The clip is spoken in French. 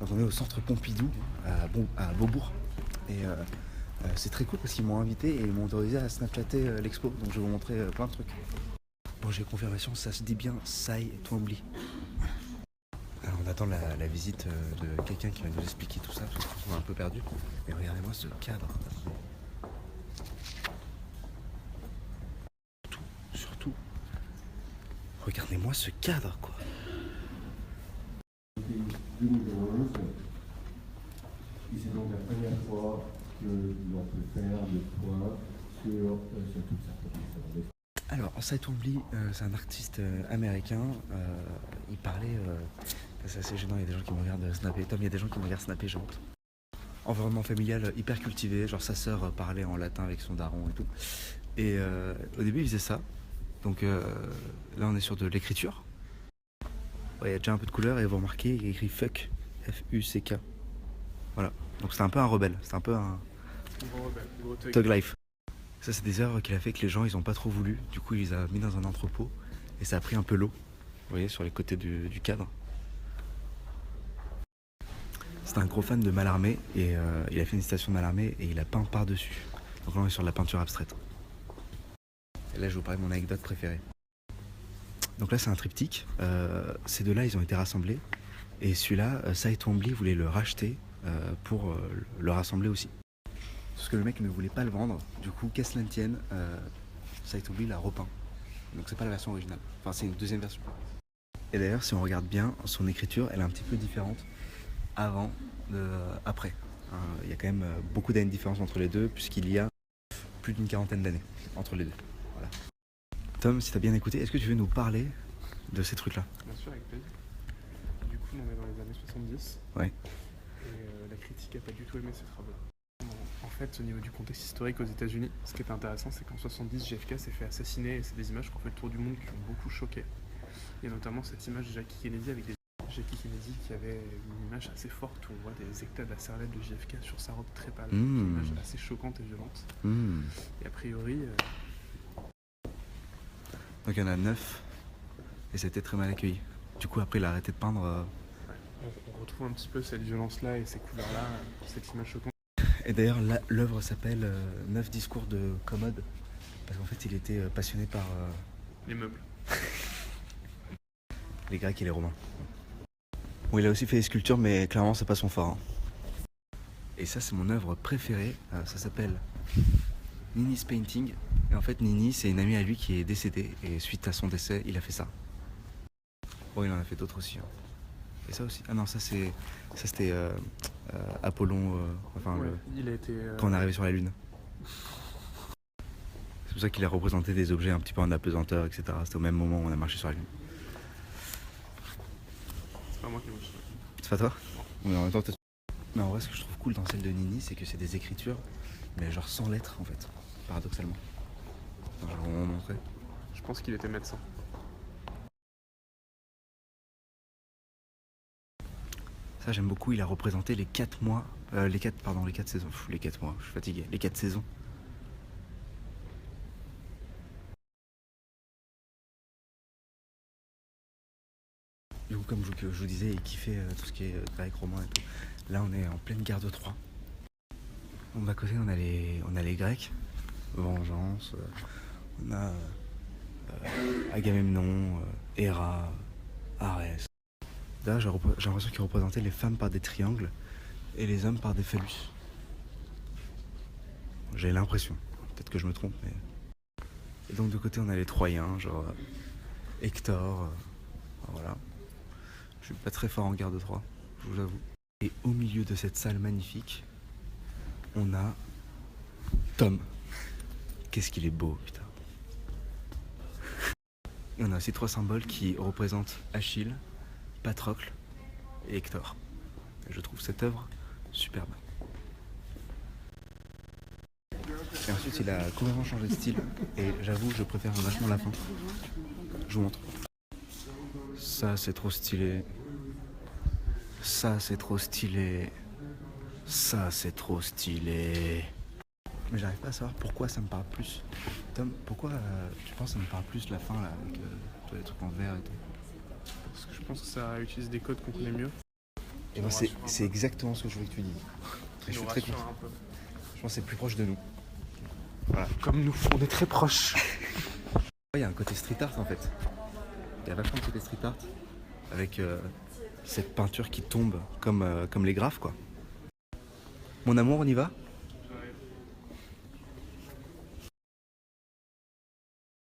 Donc on est au centre Pompidou à Beaubourg. Et c'est très cool parce qu'ils m'ont invité et ils m'ont autorisé à snapchatter l'expo. Donc je vais vous montrer plein de trucs. Bon, j'ai confirmation, ça se dit bien Sai Twombly. Alors on attend la visite de quelqu'un qui va nous expliquer tout ça parce qu'on est un peu perdu. Mais regardez-moi ce cadre. Surtout, regardez-moi ce cadre quoi. 2011, et c'est donc la première fois que l'on peut faire le point sur toute sa production. Alors, Sai Twombly, c'est un artiste américain. Il parlait. C'est assez gênant, il y a des gens qui me regardent snapper. Tom, il y a des gens qui me regardent snapper, je montre. Environnement familial hyper cultivé. Genre, sa sœur parlait en latin avec son daron et tout. Et au début, il faisait ça. Donc là, on est sur de l'écriture. Ouais, il y a déjà un peu de couleur et vous remarquez, il y a écrit fuck. F-U-C-K. Voilà. Donc, c'est un peu un rebelle. C'est un peu un. Gros Thug life. Ça, c'est des œuvres qu'il a fait que les gens ils ont pas trop voulu. Du coup, il les a mis dans un entrepôt et ça a pris un peu l'eau. Vous voyez, sur les côtés du cadre. C'est un gros fan de Mallarmé et il a fait une citation de Mallarmé et il a peint par-dessus. Donc là, on est sur de la peinture abstraite. Et là, je vais vous parler de mon anecdote préférée. Donc là, c'est un triptyque. Ces deux-là, ils ont été rassemblés. Et celui-là, Sai Twombly voulait le racheter pour le rassembler aussi. Parce que le mec ne voulait pas le vendre. Du coup, qu'à cela ne tienne, Sai Twombly l'a repeint. Donc c'est pas la version originale. Enfin, c'est une deuxième version. Et d'ailleurs, si on regarde bien, son écriture, elle est un petit peu différente avant de après. Il y a quand même beaucoup d'années de différence entre les deux, puisqu'il y a plus d'une quarantaine d'années entre les deux. Voilà. Tom, si t'as bien écouté, est-ce que tu veux nous parler de ces trucs-là? Bien sûr, avec plaisir. Du coup, on est dans les années 70. Ouais. Et la critique n'a pas du tout aimé ces travaux-là. En fait, au niveau du contexte historique aux États-Unis, ce qui est intéressant, c'est qu'en 70, JFK s'est fait assassiner et c'est des images qui ont fait le tour du monde qui ont beaucoup choqué. Et notamment cette image de Jackie Kennedy avec Jackie Kennedy qui avait une image assez forte où on voit des éclats de la cervelle de JFK sur sa robe très pâle. Une image assez choquante et violente. Et a priori. Donc il y en a 9 et c'était très mal accueilli. Du coup, après, il a arrêté de peindre. Ouais, on retrouve un petit peu cette violence-là et ces couleurs-là, cette image choquante. Et d'ailleurs, l'œuvre s'appelle 9 discours de Commode. Parce qu'en fait, il était passionné par Les meubles. les Grecs et les Romains. Bon, il a aussi fait des sculptures, mais clairement, c'est pas son fort. Hein. Et ça, c'est mon œuvre préférée. Ça s'appelle Nini's Painting. Et en fait, Nini, c'est une amie à lui qui est décédée. Et suite à son décès, il a fait ça. Bon, il en a fait d'autres aussi. Hein. Et ça aussi. Ah non, ça c'était Apollon. Ouais, il a été. Quand on est arrivé sur la Lune. C'est pour ça qu'il a représenté des objets un petit peu en apesanteur, etc. C'était au même moment où on a marché sur la Lune. C'est pas moi qui l'ai fait. C'est pas toi? Mais en même temps, mais en vrai, ce que je trouve cool dans celle de Nini, c'est que c'est des écritures, mais genre sans lettres en fait, paradoxalement. Attends, je vais vous montrer. Je pense qu'il était médecin. Ça, j'aime beaucoup. Il a représenté les 4 mois, les 4 saisons. Les 4 mois, je suis fatigué. Les 4 saisons. Du coup, comme je vous disais, il kiffait tout ce qui est grec, romain et tout. Là, on est en pleine guerre de Troie. Bon, d'à côté, on a les Grecs, Vengeance, on a Agamemnon, Héra, Arès. Là, j'ai l'impression qu'il représentait les femmes par des triangles et les hommes par des phallus. J'ai l'impression, peut-être que je me trompe, mais... Et donc de côté, on a les Troyens, genre Hector, voilà. Je suis pas très fort en guerre de Troie, je vous avoue. Et au milieu de cette salle magnifique, on a Tom. Qu'est-ce qu'il est beau, putain. Et on a aussi 3 symboles qui représentent Achille, Patrocle et Hector. Et je trouve cette œuvre superbe. Et ensuite, il a complètement changé de style. Et j'avoue, je préfère vachement la fin. Je vous montre. Ça, c'est trop stylé. Ça, c'est trop stylé. Ça, c'est trop stylé. Mais j'arrive pas à savoir pourquoi ça me parle plus. Tom, pourquoi tu penses que ça me parle plus la fin, là, avec tous les trucs en vert et tout? Parce que je pense que ça utilise des codes qu'on connaît mieux. Et moi, c'est exactement ce que je voulais que tu dises. Et je suis très content. Un peu. Je pense que c'est plus proche de nous. Voilà. Comme nous, on est très proches. Il y a un côté street art en fait. Il y a vachement de côté street art. Avec cette peinture qui tombe comme les graphes quoi. Mon amour, on y va ?